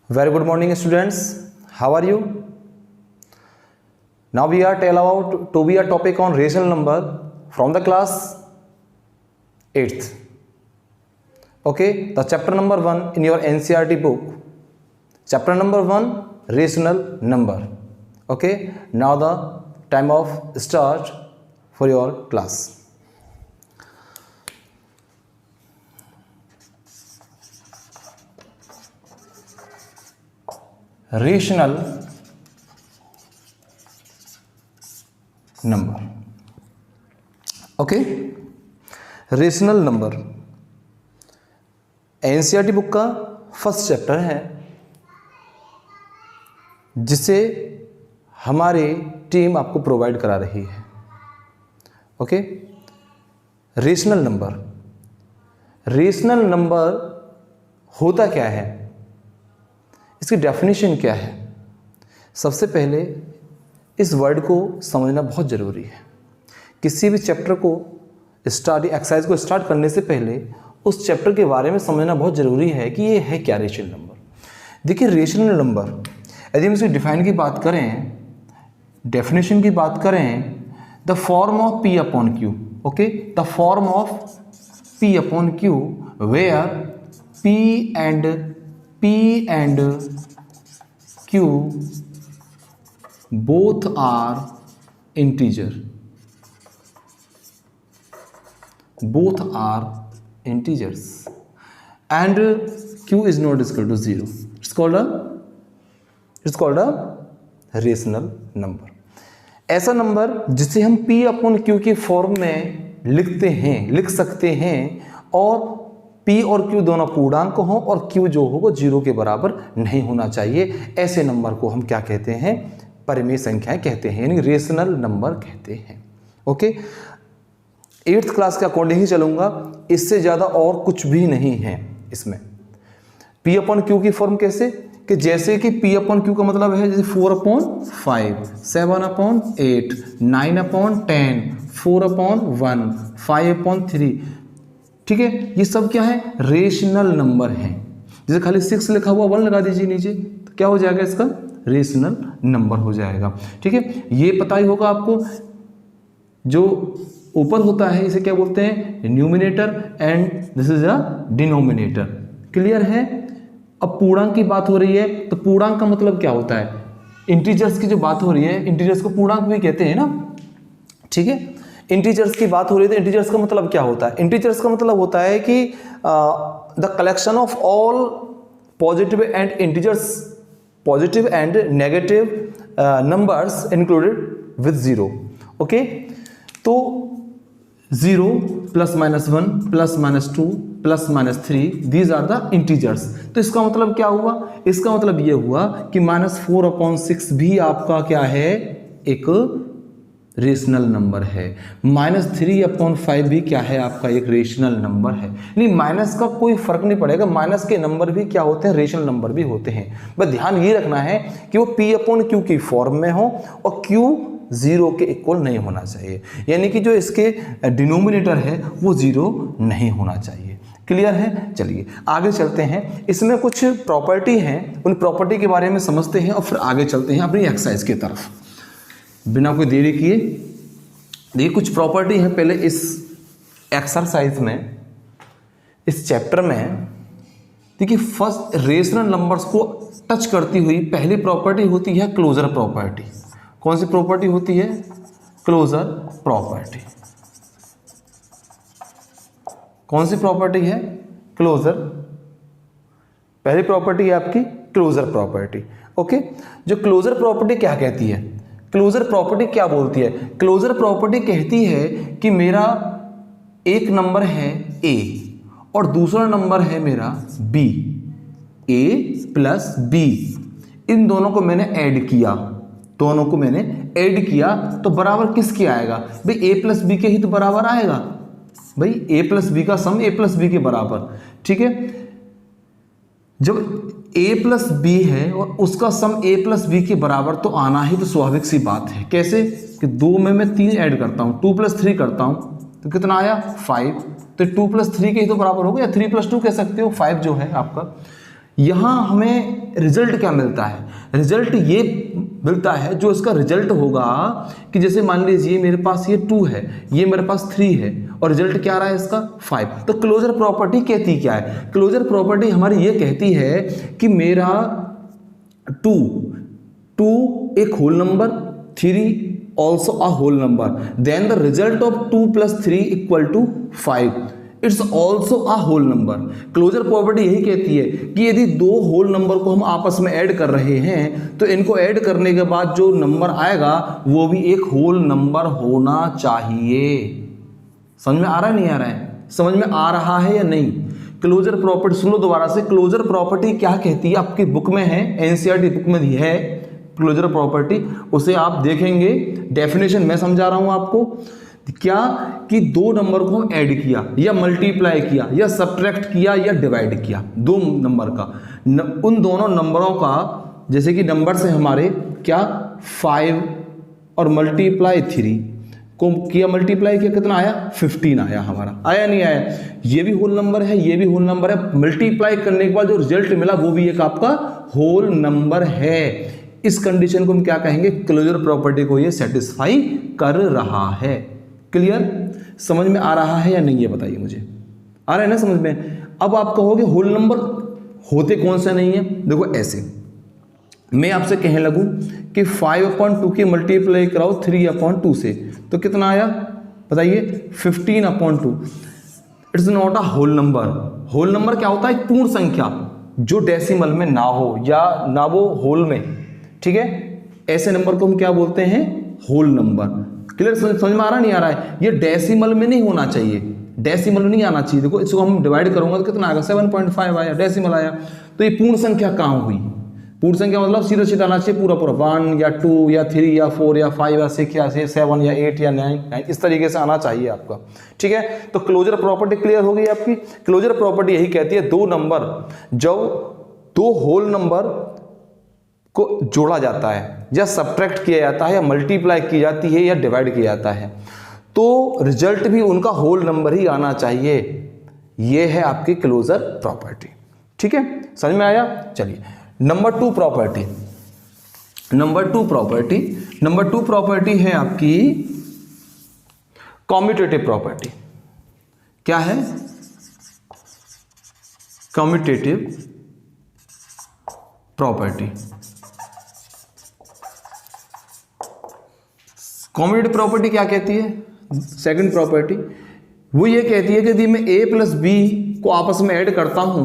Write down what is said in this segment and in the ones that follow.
Very good morning, students. How are you? Now we are tell about to be a topic on rational number from the class 8th. Okay, the chapter number 1 in your NCERT book. Chapter number 1, rational number. Okay, now the time of start for your class. Rational number. Okay, rational number NCERT book का first chapter है जिसे हमारी team आपको provide करा रही है. Okay, rational number. Rational number होता क्या है, इसकी डेफिनेशन क्या है. सबसे पहले इस वर्ड को समझना बहुत ज़रूरी है. किसी भी चैप्टर को एक्सरसाइज को स्टार्ट करने से पहले उस चैप्टर के बारे में समझना बहुत ज़रूरी है कि ये है क्या रेशनल नंबर. देखिए, रेशनल नंबर यदि हम इसकी डिफाइन की बात करें, डेफिनेशन की बात करें, the form of P upon Q. Okay, the form of P upon Q where P and Q both are integer. Both are integers and Q is not equal to 0. It's called a rational number. ऐसा number जिसे हम P upon Q की form में लिख सकते हैं और P और Q दोनों पूर्णांक हों और Q जो हो वो 0 के बराबर नहीं होना चाहिए. ऐसे नंबर को हम क्या कहते हैं, परिमेय संख्याएं कहते हैं, यानी रेशनल नंबर कहते हैं. ओके, 8th क्लास के अकॉर्डिंग ही चलूंगा, इससे ज़्यादा और कुछ भी नहीं है इसमें. P अपॉन Q की फॉर्म कैसे, कि जैसे कि P अपॉन Q का मतलब है जैसे 4 upon 5, 7 upon 8, 9 upon 10, 4 upon 1, 5 upon 3. ठीक है, ये सब क्या है, रेशनल नंबर हैं. जैसे खाली 6 लिखा हुआ 1 लगा दीजिए नीचे, तो क्या हो जाएगा, इसका रेशनल नंबर हो जाएगा. ठीक है, ये पता ही होगा आपको, जो ऊपर होता है इसे क्या बोलते हैं, numerator, and this is a denominator. Clear है. अब पूर्णांक की बात हो रही है, तो पूर्णांक का मतलब क्या होता है, इंटीजर्स की जो बात हो रही है, इंटीजर्स को पूर्णांक भी कहते हैं ना. ठीक है, इंटीजर्स की बात हो रही है, तो इंटीजर्स का मतलब क्या होता है, इंटीजर्स का मतलब होता है कि the collection of all positive and integers, positive and negative numbers included with 0. Okay, तो 0 ±1 ±2 +-3 दीज आर द इंटीजर्स. तो इसका मतलब क्या हुआ, इसका मतलब ये हुआ कि -4/6 भी आपका क्या है, एक रेशनल नंबर है. -3/5 भी क्या है, आपका एक रेशनल नंबर है. नहीं, माइनस का कोई फर्क नहीं पड़ेगा, माइनस के नंबर भी क्या होते हैं, रेशनल नंबर भी होते हैं. बस ध्यान ये रखना है कि वो P अपॉन Q की फॉर्म में हो और Q 0 के इक्वल नहीं होना चाहिए, यानी कि जो इसके डिनोमिनेटर है वो 0 नहीं होना चाहिए. क्लियर है. चलिए आगे चलते हैं. इसमें कुछ प्रॉपर्टी हैं, उन प्रॉपर्टी के बारे में समझते हैं और फिर आगे चलते हैं अपनी एक्सरसाइज की तरफ. बिना कोई देरी किए देखिए, कुछ प्रॉपर्टी है पहले इस एक्सरसाइज में, इस चैप्टर में. देखिए, फर्स्ट रेशनल नंबर्स को टच करती हुई पहली प्रॉपर्टी होती है क्लोजर प्रॉपर्टी. कौन सी प्रॉपर्टी होती है, क्लोजर प्रॉपर्टी. कौन सी प्रॉपर्टी है, क्लोजर. पहली प्रॉपर्टी है आपकी क्लोजर प्रॉपर्टी. ओके, जो क्लोजर प्रॉपर्टी क्या कहती है, क्लोजर प्रॉपर्टी क्या बोलती है, क्लोजर प्रॉपर्टी कहती है कि मेरा एक नंबर है A और दूसरा नंबर है मेरा B, A + B, इन दोनों को मैंने ऐड किया, तो बराबर किसके आएगा भाई, A + B के ही तो बराबर आएगा भाई. A + B का सम A + B के बराबर. ठीक है, जब A + B है और उसका सम A + B के बराबर तो आना ही तो स्वाभाविक सी बात है. कैसे, कि 2 में मैं 3 ऐड करता हूँ, 2 + 3 करता हूँ तो कितना आया 5. तो 2 + 3 के ही तो बराबर हो गया, 3 + 2 कह सकते हो, 5 जो है आपका. यहाँ हमें रिजल्ट क्या मिलता है? रिजल्ट ये मिलता है, जो इसका रिजल्ट होगा कि जैसे मान लीजिए मेरे पास ये 2 है, ये मेरे पास 3 है, और रिजल्ट क्या आ रहा है इसका 5। तो क्लोजर प्रॉपर्टी कहती क्या है? क्लोजर प्रॉपर्टी हमारी ये कहती है कि मेरा 2 एक whole number, 3 also a whole number, then the result of 2 plus 3 equal to 5, it's also a whole number। Closure property यही कहती है कि यदि 2 होल नंबर को हम आपस में ऐड कर रहे हैं तो इनको ऐड करने के बाद जो नंबर आएगा वो भी एक होल नंबर होना चाहिए। समझ में आ रहा है नहीं आ रहा है? समझ में आ रहा है या नहीं? क्लोजर प्रॉपर्टी सुन लो दोबारा से। क्लोजर प्रॉपर्टी क्या कहती है? आपकी बुक में है, एनसीईआरटी बुक में दी है क्लोजर प्रॉपर्टी, उसे आप देखेंगे। डेफिनेशन मैं समझा रहा हूं आपको। क्या कि 2 नंबर को ऐड किया या मल्टीप्लाई किया या सब्ट्रैक्ट किया या डिवाइड किया, 2 नंबर का, उन दोनों नंबरों का, जैसे कि नंबर से हमारे क्या 5 और मल्टीप्लाई 3 को किया, मल्टीप्लाई किया, कितना आया 15 आया हमारा। आया नहीं आया? ये भी होल नंबर है, ये भी होल नंबर है। मल्टीप्लाई करने के बाद जो रिजल्ट मिला वो भी एक आपका होल नंबर है। इस कंडीशन को हम क्या कहेंगे? क्लोजर प्रॉपर्टी को ये सेटिस्फाई कर रहा है। क्लियर? समझ में आ रहा है या नहीं ये बताइए मुझे। आ रहा है ना समझ में? अब आप कहोगे होल नंबर होते कौन से नहीं है? देखो ऐसे मैं आपसे कहने लगूं कि 5/2 की मल्टीप्लाई कराओ 3/2 से, तो कितना आया बताइए? 15/2। It's not a whole number. Whole number क्या होता है? एक पूर्ण संख्या जो डेसिमल में ना हो या ना वो होल में, ठीक है? ऐसे नंबर को हम क्या बोलते हैं? Whole number. क्लियर? समझ में आ रहा नहीं आ रहा है? ये डेसिमल में नहीं होना चाहिए, डेसिमल में नहीं आना चाहिए। देखो इसको हम डिवाइड करूंगा तो कितना आएगा? 7.5 आया, डेसिमल आया। तो ये पूर्ण संख्या कहाँ हुई? पूर्ण संख्या मतलब सीधा सीधा आना चाहिए पूरा पूरा, 1 या 2 या 3 या 4 या 5 या 6 या 7 या 8 या 9, इस तरीके से आना चाहिए आपका। ठीक है? तो क्लोजर प्रॉपर्टी क्लियर हो गई आपकी। क्लोजर प्रॉपर्टी यही कहती है 2 नंबर, जब 2 होल नंबर को जोड़ा जाता है या सब्ट्रैक्ट किया जाता है या मल्टीप्लाई की जाती है या डिवाइड किया जाता है, तो रिजल्ट भी उनका होल नंबर ही आना चाहिए। यह है आपकी क्लोजर प्रॉपर्टी। ठीक है? समझ में आया? चलिए नंबर 2 प्रॉपर्टी। नंबर 2 प्रॉपर्टी है आपकी कॉम्यूटेटिव प्रॉपर्टी। क्या है? Commutative property. कॉम्यूटेटिव प्रॉपर्टी क्या कहती है? सेकंड प्रॉपर्टी वो ये कहती है कि यदि मैं a प्लस बी को आपस में ऐड करता हूं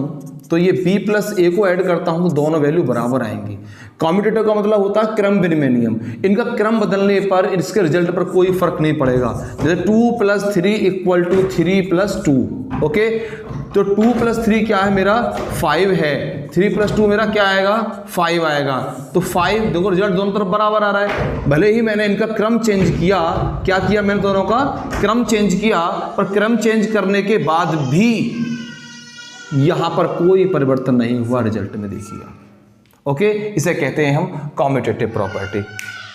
तो ये b प्लस ए को ऐड करता हूं तो दोनों वैल्यू बराबर आएंगी। कॉम्यूटेटिव का मतलब होता है क्रम विनिमय नियम। इनका क्रम बदलने पर इसके रिजल्ट पर कोई फर्क नहीं पड़ेगा। जैसे 2 + 3 = 3 + 2। ओके, तो 2 + 3 क्या है मेरा? 5 है। 3 + 2 मेरा क्या आएगा? 5 आएगा। तो 5 देखो रिजल्ट दोनों तरफ बराबर आ रहा है। भले ही मैंने इनका क्रम चेंज किया, क्या किया मैंने? दोनों का क्रम चेंज किया, पर क्रम चेंज करने के बाद भी यहां पर कोई परिवर्तन नहीं हुआ रिजल्ट में, देखिएगा। ओके, इसे कहते हैं हम कॉम्यूटेटिव प्रॉपर्टी।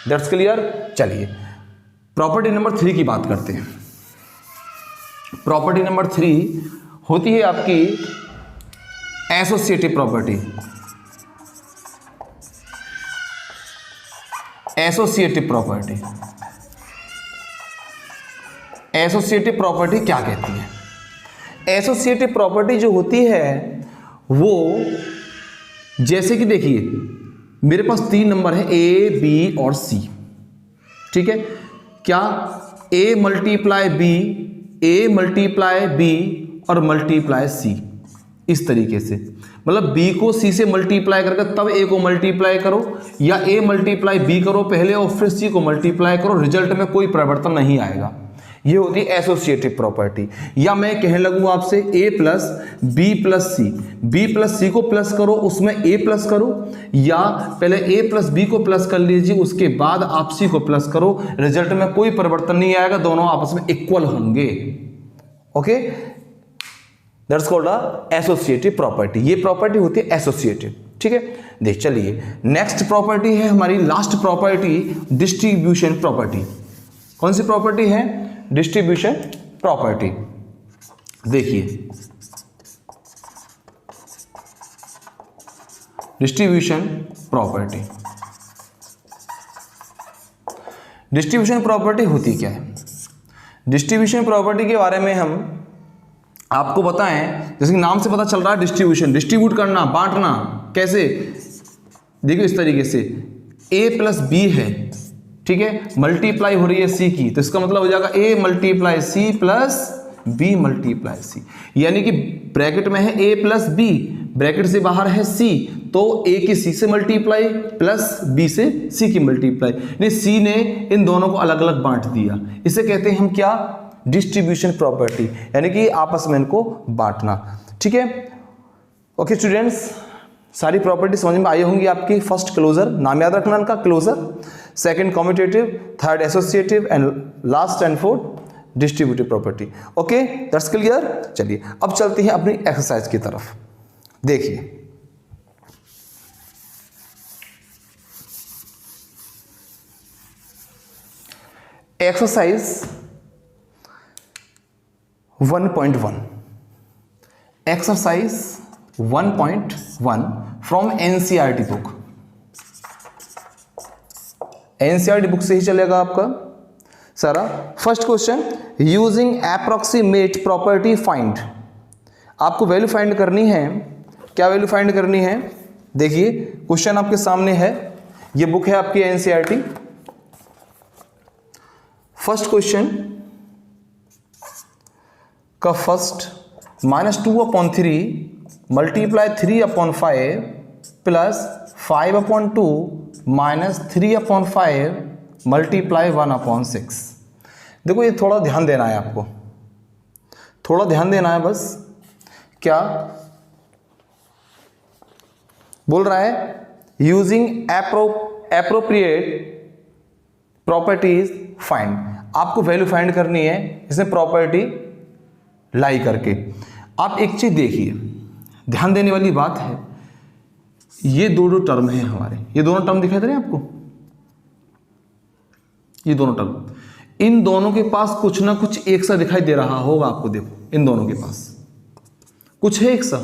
That's clear? चलिए प्रॉपर्टी नंबर 3 की बात करते हैं। प्रॉपर्टी नंबर 3 होती है आपकी associative property. Associative property, associative property क्या कहती है? एसोसिएटिव प्रॉपर्टी जो होती है वो, जैसे कि देखिए मेरे पास 3 नंबर है ए, बी और सी। ठीक है? क्या? a × b, a × b और मल्टीप्लाई सी। इस तरीके से मतलब b को c से मल्टीप्लाई करके तब a को मल्टीप्लाई करो, या a × b करो पहले और फिर c को मल्टीप्लाई करो, रिजल्ट में कोई परिवर्तन नहीं आएगा। ये होती है एसोसिएटिव प्रॉपर्टी। या मैं कहने लगूँ आपसे a + b + c, b + c को प्लस करो, उसमें a प्लस करो, या पहले a + b को प्लस कर लीजिए, उसके बाद आप c को प्लस करो, रिजल्ट में कोई परिवर्तन नहीं आएगा, दोनों आपस में इक्वल होंगे। Okay, that's called a associative property. ये प्रॉपर्टी होती है एसोसिएटिव। ठीक है? देख चलिए नेक्स्ट प्रॉपर्टी है हमारी लास्ट प्रॉपर्टी, डिस्ट्रीब्यूशन प्रॉपर्टी। कौन सी प्रॉपर्टी है? Distribution property. देखिए डिस्ट्रीब्यूशन प्रॉपर्टी। डिस्ट्रीब्यूशन प्रॉपर्टी होती क्या है? डिस्ट्रीब्यूशन प्रॉपर्टी के बारे में हम आपको बताएं, जैसे कि नाम से पता चल रहा है डिस्ट्रीब्यूशन, डिस्ट्रीब्यूट करना, बांटना। कैसे? देखिए इस तरीके से a प्लस बी है, ठीक है, मल्टीप्लाई हो रही है c की, तो इसका मतलब हो जाएगा a multiply C plus b multiply C, यानी कि ब्रैकेट में है a प्लस बी, ब्रैकेट से बाहर है c, तो a की c से मल्टीप्लाई प्लस b से c की मल्टीप्लाई, यानी c ने इन दोनों को अलग अलग बांट दिया। इसे कहते हैं हम क्या? डिस्ट्रीब्यूशन प्रॉपर्टी, यानी कि आपस में इनको बांटना। ठीक है, ओके स्टूडेंट्स, सारी प्रॉपर्टी समझ में आई होंगी आपकी। फर्स्ट क्लोजर, नाम याद रखना इनका, closure, second commutative, third associative and last and fourth distributive property. Okay, that's clear. चलिए अब चलते हैं अपनी एक्सरसाइज की तरफ। देखिए exercise 1.1, exercise 1.1 from NCERT book. NCERT book से ही चलेगा आपका सारा। First question, using approximate property find. आपको वैल्यू फाइंड करनी है। क्या वैल्यू फाइंड करनी है? देखिए क्वेश्चन आपके सामने है, ये बुक है आपकी एनसीईआरटी। फर्स्ट क्वेश्चन का first, -2/3 multiply 3/5 plus 5/2 minus 3/5 multiply 1/6। देखो ये थोड़ा ध्यान देना है आपको, थोड़ा ध्यान देना है बस। क्या बोल रहा है? Using appropriate properties find. आपको वैल्यू फाइंड करनी है इसमें प्रॉपर्टी लाई करके। आप एक चीज देखिए, ध्यान देने वाली बात है, ये दो टर्म है हमारे, ये दोनों टर्म दिखाई दे रहे हैं आपको, ये दोनों टर्म, इन दोनों के पास कुछ ना कुछ एक सा दिखाई दे रहा होगा आपको। देखो इन दोनों के पास कुछ है एक सा,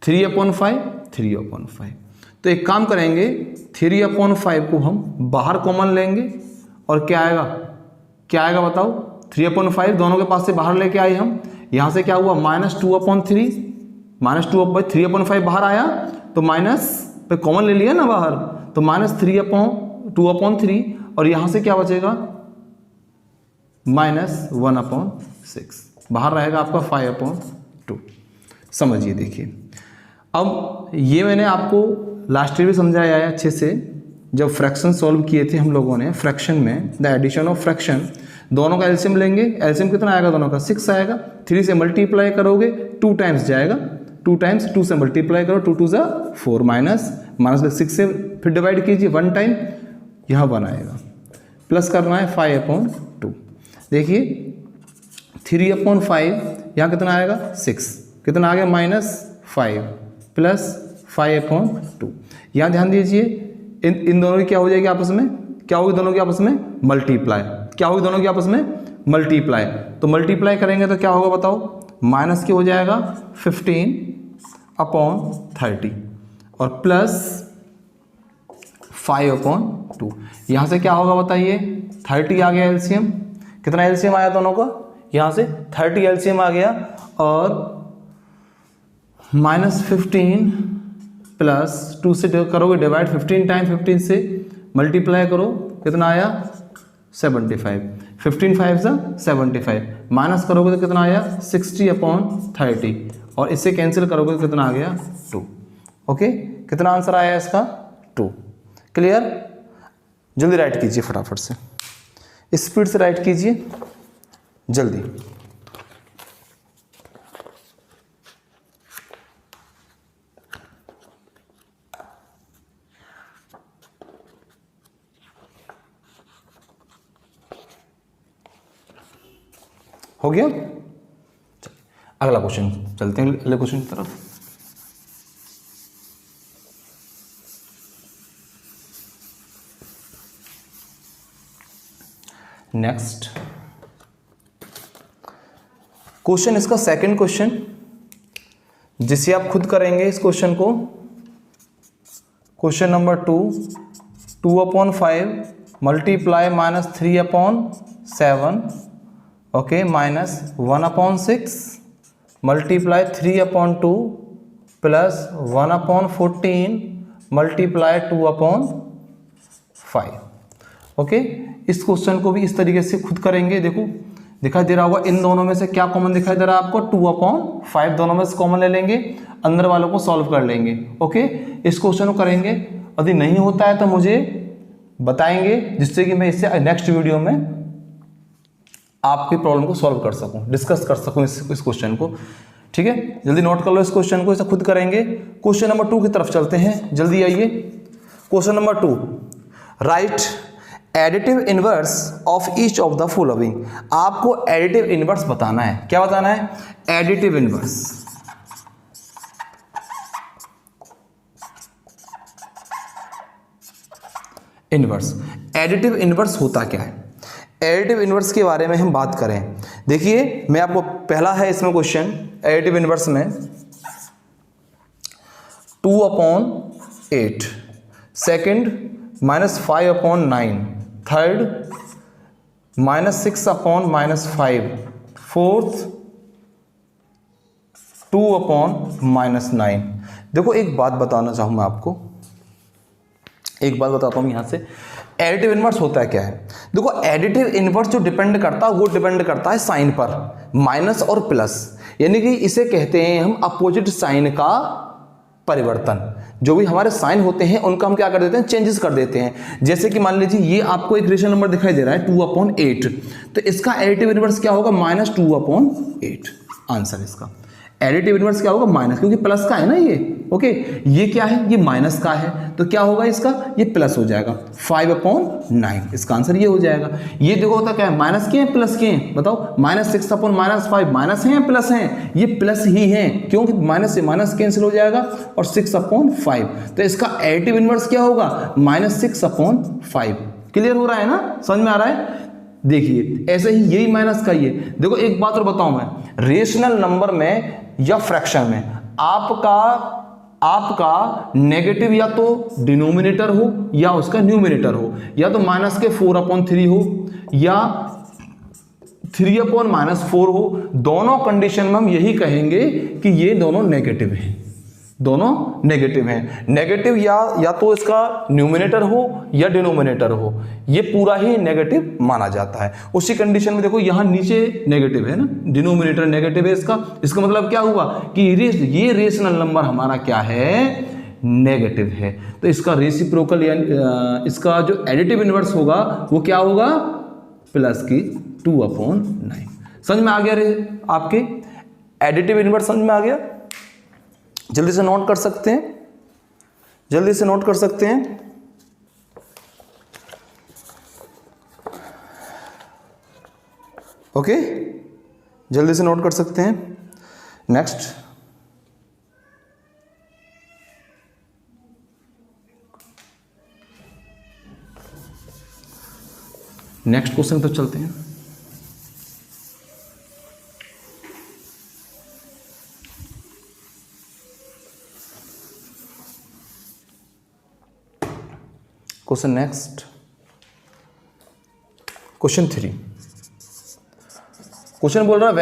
3/5 3/5। तो एक काम करेंगे, 3/5 को हम बाहर कॉमन लेंगे और क्या आएगा? क्या आएगा बताओ? 3/5 दोनों के पास से बाहर लेके आए हम, यहां से क्या हुआ? -2/3, -3/5 बाहर आया तो माइनस पे कॉमन ले लिया ना बाहर, तो -2/3 और यहां से क्या बचेगा? -1/6 बाहर रहेगा आपका 5/2। समझिए, देखिए अब ये मैंने आपको लास्ट ईयर भी समझाया है अच्छे से, जब फ्रैक्शन सॉल्व किए थे हम लोगों ने। फ्रैक्शन में द एडिशन ऑफ फ्रैक्शन, दोनों का एलसीएम लेंगे, एलसीएम कितना आएगा? दोनों का 6 आएगा। 3 से मल्टीप्लाई करोगे 2 टाइम्स जाएगा, 2 टाइम्स 2 से मल्टीप्लाई करो, 2 2 जा 4, माइनस 6 से फिर डिवाइड कीजिए 1 टाइम, यहाँ 1 आएगा, प्लस करना है 5/2। देखिए 3/5 यहाँ कितना आएगा? 6, कितना आ गया? -5 प्लस 5/2। यहाँ ध्यान दीजिए, इन दोनों की क्या हो जाएगी आपस में? क्या होगी दोनों की आपस में? मल्टीप्लाई। क्या होगी दोनों की आपस में? मल्टीप्लाई। तो मल्टीप्लाई करेंगे तो क्या होगा बताओ? माइनस की हो जाएगा 15/30 और प्लस 5/2। यहाँ से क्या होगा बताइए? 30 आ गया एलसीएम। कितना एलसीएम आया दोनों का? यहाँ से 30 एलसीएम आ गया और -15 प्लस 2 से करोगे डिवाइड, 15 टाइम 15 से मल्टीप्लाई करो, कितना आया? 75। 15 5 से 75, माइनस करोगे तो कितना आया? 60/30 और इससे कैंसिल करोगे तो कितना आ गया? 2। ओके, कितना आंसर आया इसका? 2। क्लियर? जल्दी राइट कीजिए फटाफट से, स्पीड से राइट कीजिए जल्दी। हो गया? अगला क्वेश्चन चलते हैं, अगले क्वेश्चन की तरफ। नेक्स्ट क्वेश्चन, इसका सेकंड क्वेश्चन, जिसे आप खुद करेंगे इस क्वेश्चन को। Question number 2, 2/5 multiply -3/7, okay, minus 1/6 multiply 3/2 plus 1/14 multiply 2/5। Okay, इस क्वेश्चन को भी इस तरीके से खुद करेंगे। देखो दिखाई दे रहा होगा, इन दोनों में से क्या कॉमन दिखाई दे रहा है आपको, 2/5 दोनों में से कॉमन ले लेंगे, अंदर वालों को सॉल्व कर लेंगे। ओके, इस क्वेश्चन को करेंगे, यदि नहीं होता है तो मुझे बताएंगे, जिससे कि मैं इससे नेक्स्ट वीडियो में आपकी प्रॉब्लम को सॉल्व कर सकूं, डिस्कस कर सकूं इस क्वेश्चन को। ठीक है, जल्दी नोट कर लो इस क्वेश्चन को, इसे खुद करेंगे। क्वेश्चन नंबर 2 की तरफ चलते हैं, जल्दी आइए। Question number 2, right additive inverse of each of the following. आपको एडिटिव इनवर्स बताना है। क्या बताना है? Additive inverse. Inverse, additive inverse होता क्या है? एडिटिव इनवर्स के बारे में हम बात करें, देखिए मैं आपको, पहला है इसमें क्वेश्चन एडिटिव इनवर्स में 2/8, सेकंड -5/9, थर्ड -6/-5, फोर्थ 2/-9। देखो एक बात बताना चाहूँ मैं आपको, एक बात बताता हूँ यहाँ से, एडिटिव इनवर्स होता है क्या है। देखो एडिटिव इनवर्स जो डिपेंड करता है वो डिपेंड करता है साइन पर, माइनस और प्लस, यानी कि इसे कहते हैं हम अपोजिट साइन का परिवर्तन। जो भी हमारे साइन होते हैं उनका हम क्या कर देते हैं, चेंजेस कर देते हैं। जैसे कि मान लीजिए ये आपको एक रेशनल नंबर दिखाई दे रहा है 2/8, तो इसका एडिटिव इनवर्स क्या होगा, -2/8। आंसर इसका एडिटिव इनवर्स क्या होगा, माइनस, क्योंकि प्लस का है ना ये। ओके, ये क्या है, ये माइनस का है, तो क्या होगा इसका, ये प्लस हो जाएगा, 5/9। इसका आंसर ये हो जाएगा। ये देखो होता क्या है, माइनस के हैं प्लस के हैं, बताओ, -6/-5 माइनस हैं या प्लस हैं, ये प्लस ही हैं, क्योंकि माइनस से माइनस कैंसिल हो जाएगा, और 6/5, तो इसका एडिटिव इनवर्स क्या होगा, -6/5। क्लियर हो रहा है ना, समझ में आ रहा है? देखिए ऐसे ही यही माइनस का ही है। देखो एक बात और बताऊं मैं, रेशनल नंबर में या फ्रैक्शन में आपका नेगेटिव या तो डिनोमिनेटर हो या उसका न्यूमिनेटर हो, या तो माइनस के 4/3 हो या 3/-4 हो। दोनों कंडीशन में हम यही कहेंगे कि ये दोनों नेगेटिव हैं, दोनों नेगेटिव हैं। नेगेटिव या तो इसका न्यूमिनेटर हो या डिनोमिनेटर हो, ये पूरा ही नेगेटिव माना जाता है। उसी कंडीशन में देखो यहाँ नीचे नेगेटिव है ना, डिनोमिनेटर नेगेटिव है इसका मतलब क्या हुआ कि ये रेशनल नंबर हमारा क्या है, नेगेटिव है। तो इसका रेसिप्रोकल यानी इसका जो एडिटिव इनवर्स होगा वो क्या होगा, प्लस की 2/9। समझ में आ गया रे आपके एडिटिव इनवर्स, समझ में आ गया? जल्दी से नोट कर सकते हैं, जल्दी से नोट कर सकते हैं। ओके, जल्दी से नोट कर सकते हैं। नेक्स्ट क्वेश्चन तो चलते हैं। Question next, question 3। क्वेश्चन बोल रहा है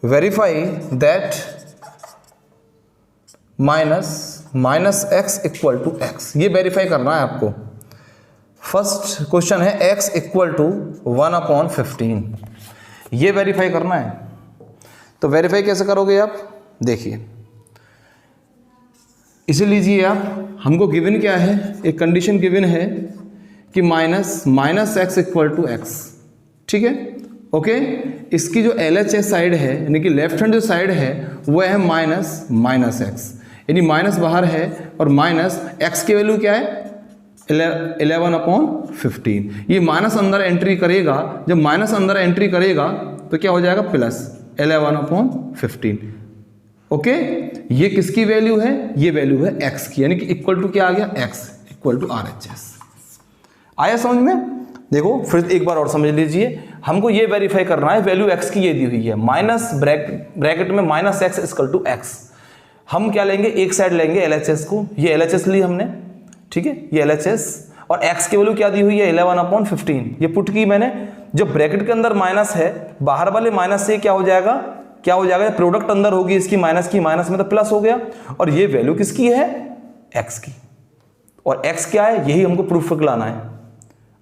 वेरीफाई दैट -x = x। ये वेरीफाई करना है आपको। फर्स्ट क्वेश्चन है x = 1/15, ये वेरीफाई करना है। तो वेरीफाई कैसे करोगे आप, देखिए इसे लीजिए आप, हमको गिवन क्या है, एक कंडीशन गिवन है कि -x = x, ठीक है। ओके, इसकी जो LHS साइड है यानी कि लेफ्ट हैंड जो साइड है वो है -x, यानी माइनस बाहर है, और -x की वैल्यू क्या है, 11/15। ये माइनस अंदर एंट्री करेगा, जब माइनस अंदर एंट्री करेगा तो क्या हो जाएगा, प्लस 11/15। ओके, ये किसकी वैल्यू है, ये वैल्यू है x की, यानी कि इक्वल टू क्या आ गया, x = RHS। आया समझ में? देखो फिर एक बार और समझ लीजिए, हमको ये वेरीफाई करना है, वैल्यू x की ये दी हुई है, माइनस ब्रैकेट में -x = x, हम क्या लेंगे, एक साइड लेंगे LHS को, ये LHS ली हमने, ठीक है, ये LHS, और x की वैल्यू क्या दी हुई है 11/15, ये पुट की मैंने। जो ब्रैकेट के अंदर माइनस है, बाहर वाले माइनस से क्या हो जाएगा, क्या हो जाएगा, प्रोडक्ट अंदर होगी इसकी माइनस की, माइनस में तो प्लस हो गया, और ये वैल्यू किसकी है, x की, और x क्या है यही हमको प्रूफ करके लाना है।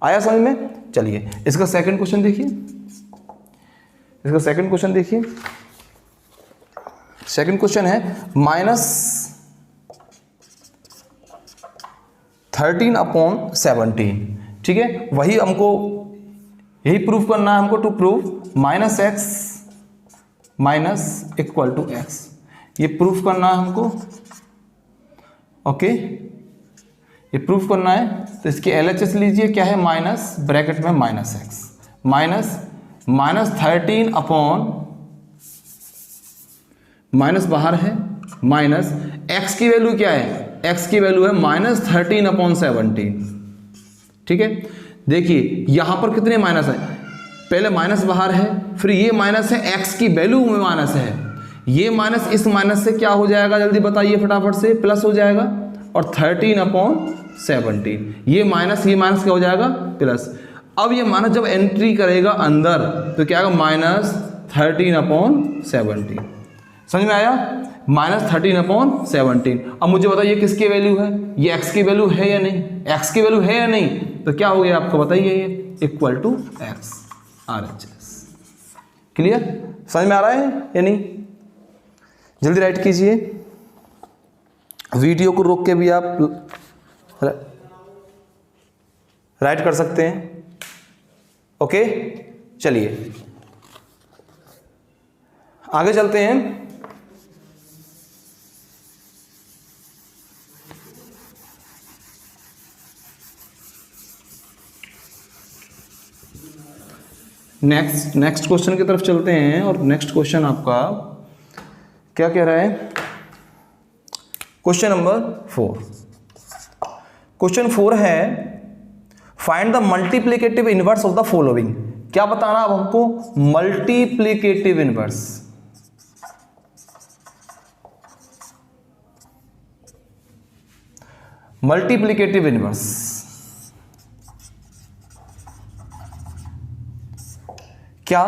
आया समझ में? चलिए इसका सेकंड क्वेश्चन देखिए, इसका सेकंड क्वेश्चन देखिए। सेकंड क्वेश्चन है -13/17, ठीक है, वही हमको यही प्रूफ करना है हमको, to prove -x equal to x, ये प्रूफ करना है हमको, ओके, ये प्रूफ करना है। तो इसके LHS लीजिए, क्या है, माइनस ब्रैकेट में -x, -13 अपॉन, माइनस बाहर है, माइनस x की वैल्यू क्या है, x की वैल्यू है -13/17, ठीक है। देखिए यहां पर कितने माइनस है, पहले माइनस बाहर है, फिर ये माइनस है, x की वैल्यू में माइनस है, ये माइनस इस माइनस से क्या हो जाएगा, जल्दी बताइए फटाफट से, प्लस हो जाएगा, और 13/17, ये माइनस क्या हो जाएगा, प्लस। अब ये माइनस जब एंट्री करेगा अंदर तो क्या आएगा, -13/17, समझ में आया, -13/17। अब मुझे बताइए किसकी वैल्यू है, ये x की वैल्यू है या नहीं, x की वैल्यू है या नहीं, तो क्या हो गया आपको बताइए, ये इक्वल टू x RHS। क्लियर, समझ में आ रहा है या नहीं? जल्दी राइट कीजिए, वीडियो को रोक के भी आप राइट कर सकते हैं, ओके। चलिए आगे चलते हैं। नेक्स्ट क्वेश्चन की तरफ चलते हैं, और नेक्स्ट क्वेश्चन आपका क्या कह रहा है, क्वेश्चन नंबर 4। क्वेश्चन 4 है, find the multiplicative inverse of the following. क्या बताना अब हमको, मल्टीप्लिकेटिव इनवर्स, मल्टीप्लिकेटिव इनवर्स क्या,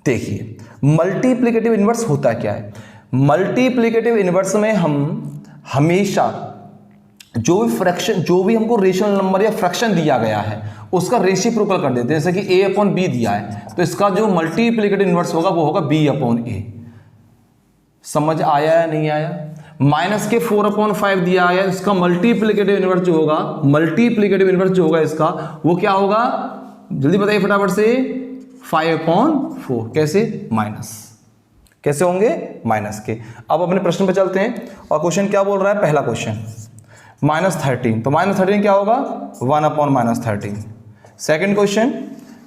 देखिए मल्टीप्लिकेटिव इनवर्स होता क्या है। मल्टीप्लिकेटिव इनवर्स में हम हमेशा जो भी फ्रैक्शन, जो भी हमको रेशनल नंबर या फ्रैक्शन दिया गया है उसका रेसिप्रोकल कर देते हैं, जैसे कि a/b दिया है तो इसका जो मल्टीप्लिकेटिव इनवर्स होगा वो होगा b/a। समझ आया या नहीं आया? माइनस के 4/5 दिया है, इसका मल्टीप्लिकेटिव इनवर्स जो होगा, मल्टीप्लिकेटिव इनवर्स जो होगा इसका, वो क्या होगा, जल्दी बताइए फटाफट से, 5/4। कैसे, माइनस, कैसे होंगे, माइनस के। अब अपने प्रश्न पे चलते हैं, और क्वेश्चन क्या बोल रहा है, पहला क्वेश्चन -13, तो -13 क्या होगा, 1/-13। सेकंड क्वेश्चन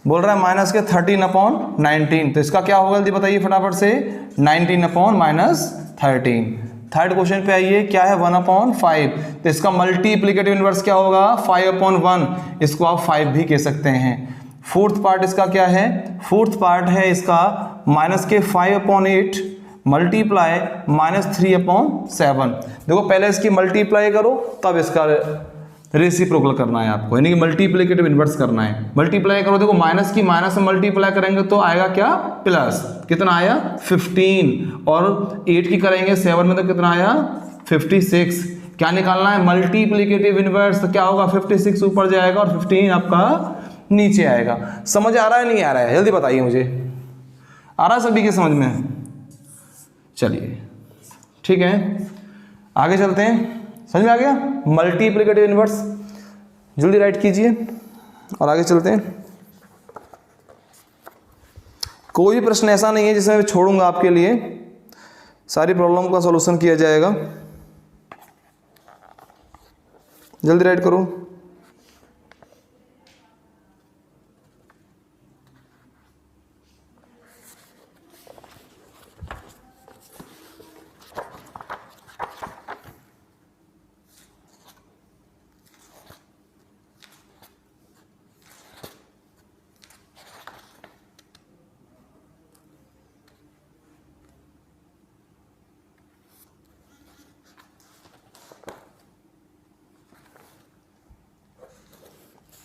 बोल रहा है माइनस के 13/19, तो इसका क्या होगा, जल्दी बताइए फटाफट से, 19/-13। थर्ड क्वेश्चन पे आइए, क्या है, 1/5, तो इसका मल्टीप्लिकेटिव इनवर्स क्या होगा, 5/1, इसको आप 5 भी कह सकते हैं। फोर्थ पार्ट इसका क्या है, फोर्थ पार्ट है इसका माइनस के 5/8 मल्टीप्लाई -3/7। देखो पहले इसकी मल्टीप्लाई करो तब इसका रेसिप्रोकल करना है आपको, यानी कि मल्टीप्लिकेटिव इनवर्स करना है। मल्टीप्लाई करो, देखो माइनस की माइनस में मल्टीप्लाई करेंगे तो आएगा क्या, प्लस, कितना आया 15, और 8 की करेंगे 7 में तो कितना आया 56। क्या निकालना है, मल्टीप्लिकेटिव इनवर्स, तो क्या होगा 56 ऊपर जाएगा और 15 आपका नीचे आएगा। समझ आ रहा है नहीं आ रहा है, जल्दी बताइए मुझे, आ रहा है सभी के समझ में? चलिए ठीक है, आगे चलते हैं। समझ में आ गया मल्टीप्लिकेटिव इनवर्स? जल्दी राइट कीजिए और आगे चलते हैं। कोई भी प्रश्न ऐसा नहीं है जिसमें मैं छोड़ूंगा आपके लिए, सारी प्रॉब्लम का सॉल्यूशन किया जाएगा। जल्दी राइट करो।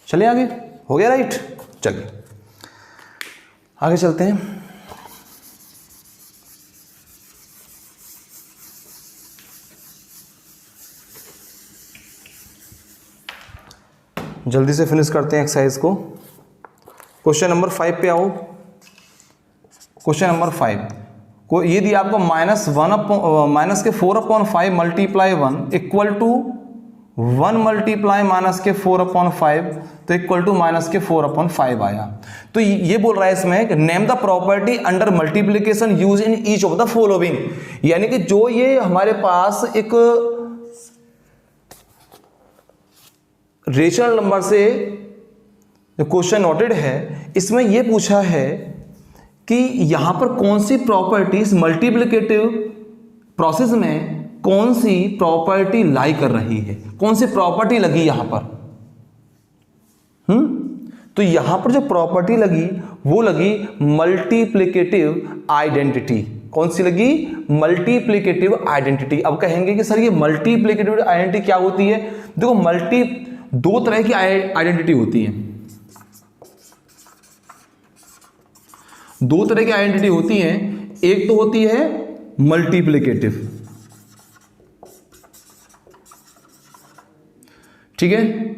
चलिए आगे, हो गया राइट। चलिए आगे चलते हैं। जल्दी से फिनिश करते हैं एक्सरसाइज को। क्वेश्चन नंबर 5 पे आओ। क्वेश्चन नंबर 5 को ये दिया आपको माइनस के 4/5 multiply 1 equal to 1 multiply minus के 4/5 तो इक्वल टू माइनस के 4/5 आया। तो ये बोल रहा है इसमें name the property under multiplication use in each of the following, यानी कि जो ये हमारे पास एक रेशनल नंबर से क्वेश्चन नोटेड है, इसमें यह पूछा है कि यहां पर कौन सी प्रॉपर्टीज मल्टीप्लिकेटिव प्रोसेस में कौन सी प्रॉपर्टी लाई कर रही है, कौन सी प्रॉपर्टी लगी यहां पर। तो यहां पर जो प्रॉपर्टी लगी वो लगी मल्टीप्लिकेटिव आइडेंटिटी। कौन सी लगी? Multiplicative identity. अब कहेंगे कि सर ये मल्टीप्लिकेटिव आइडेंटिटी क्या होती है? देखो दो तरह की आइडेंटिटी होती है, दो तरह की आइडेंटिटी होती है। एक तो होती है मल्टीप्लिकेटिव, ठीक है,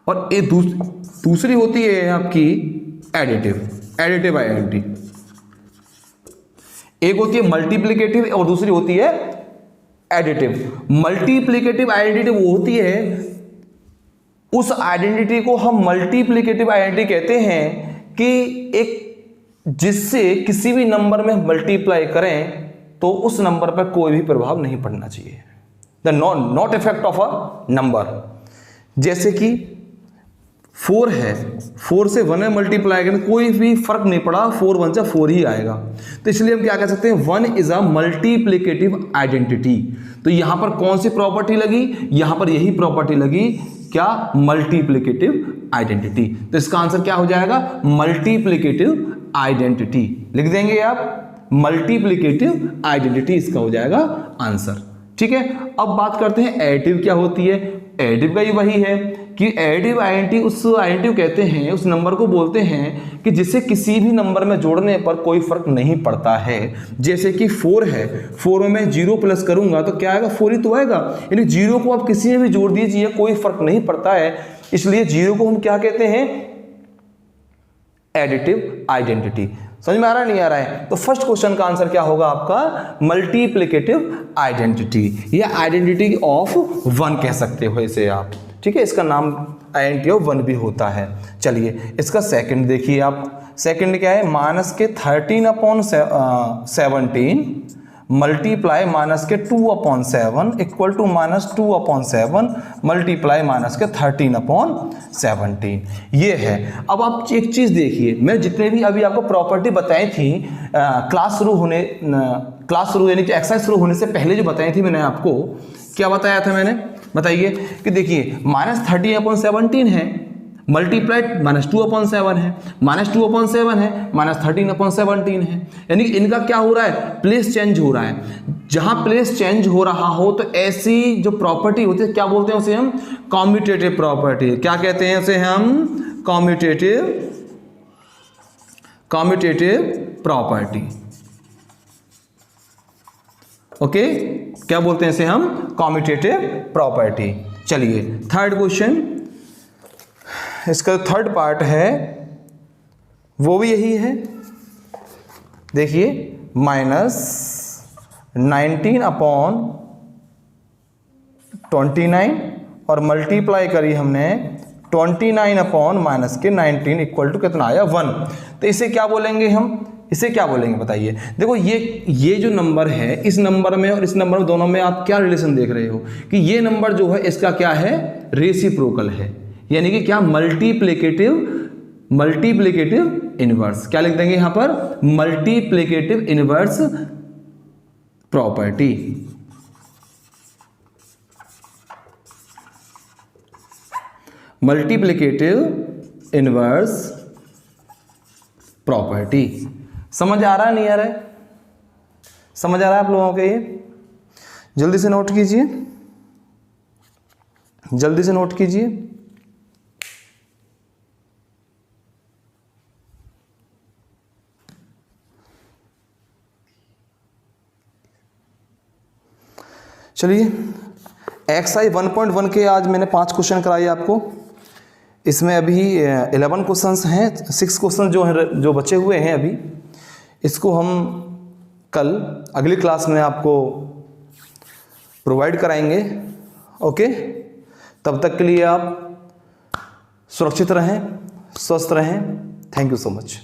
और एक दूसरी होती है आपकी एडिटिव आइडेंटिटी। एक होती है मल्टीप्लिकेटिव और दूसरी होती है एडिटिव। मल्टीप्लिकेटिव आइडेंटिटी वो होती है, उस आइडेंटिटी को हम मल्टीप्लिकेटिव आइडेंटिटी कहते हैं कि एक जिससे किसी भी नंबर में मल्टीप्लाई करें तो उस नंबर पर कोई भी प्रभाव नहीं पड़ना चाहिए, the not effect of a number. जैसे कि 4 है, 4 से 1 में मल्टीप्लाई करें कोई भी फर्क नहीं पड़ा, 4 1 जा 4 ही आएगा। तो इसलिए हम क्या कह सकते हैं, 1 इज अ मल्टीप्लिकेटिव आइडेंटिटी। तो यहां पर कौन सी प्रॉपर्टी लगी? यहां पर यही प्रॉपर्टी लगी, क्या? Multiplicative identity. तो इसका आंसर क्या हो जाएगा? Multiplicative identity. लिख देंगे आप, मल्टीप्लिकेटिव आइडेंटिटी इसका हो जाएगा आंसर। ठीक है, अब बात करते हैं एडिटिव क्या होती है। एडिटिव का ही वही है कि एडिटिव आइडेंटिटी उस आइडेंटिटी कहते हैं, उस नंबर को बोलते हैं कि जिसे किसी भी नंबर में जोड़ने पर कोई फर्क नहीं पड़ता है। जैसे कि 4 है, 4 में मैं 0 प्लस करूंगा तो क्या आएगा? 4 ही तो आएगा। यानी 0 को आप किसी में भी जोड़ दीजिए कोई फर्क नहीं पड़ता है, इसलिए 0 को हम क्या कहते हैं? Additive identity. समझ में आ रहा है नहीं आ रहा है? तो फर्स्ट क्वेश्चन का आंसर क्या होगा आपका? मल्टीप्लिकेटिव आइडेंटिटी, या आइडेंटिटी ऑफ 1 कह सकते हो इसे आप। ठीक है, इसका नाम आइडेंटिटी ऑफ 1 भी होता है। चलिए इसका सेकंड देखिए आप। सेकंड क्या है? माइनस के 13/17 मल्टीप्लाई माइनस के 2/7 equal to minus 2/7 multiply minus के 13/17 ये है। अब आप एक चीज देखिए, मैं जितने भी अभी आपको प्रॉपर्टी बताई थी क्लास शुरू यानी कि एक्सरसाइज शुरू होने से पहले जो बताई थी मैंने आपको, क्या बताया था मैंने? बताइए कि देखिए माइनस 13/17 है, मल्टीप्लाइड माइनस 2/7 है, माइनस 2/7 है, माइनस 13/17 है। यानी इनका क्या हो रहा है? प्लेस चेंज हो रहा है। जहां प्लेस चेंज हो रहा हो तो ऐसी जो प्रॉपर्टी होती है क्या बोलते हैं उसे हम? Commutative property. क्या कहते हैं उसे हम? Commutative property. ओके, क्या बोलते हैं इसे हम? Commutative property. चलिए थर्ड क्वेश्चन, इसका थर्ड पार्ट है वो भी यही है। देखिए माइनस 19/29 और मल्टीप्लाई करी हमने 29/- 19 इक्वल टू कितना आया? 1। तो इसे क्या बोलेंगे हम? इसे क्या बोलेंगे बताइए? देखो ये जो नंबर है, इस नंबर में और इस नंबर में दोनों में आप क्या रिलेशन देख रहे हो कि ये नंबर जो है इसका क्या है? रेसिप्रोकल है, यानी कि क्या? Multiplicative inverse. क्या लिख देंगे यहां पर? Multiplicative inverse property. Multiplicative inverse property. समझ आ रहा है नहीं आ रहा है? समझ आ रहा है आप लोगों के? ये जल्दी से नोट कीजिए, जल्दी से नोट कीजिए। चलिए XI 1.1 के आज मैंने 5 क्वेश्चन कराए आपको। इसमें अभी 11 क्वेश्चंस हैं, 6 क्वेश्चन जो बचे हुए हैं अभी, इसको हम कल अगली क्लास में आपको प्रोवाइड कराएंगे। ओके, तब तक के लिए आप सुरक्षित रहें, स्वस्थ रहें। Thank you so much.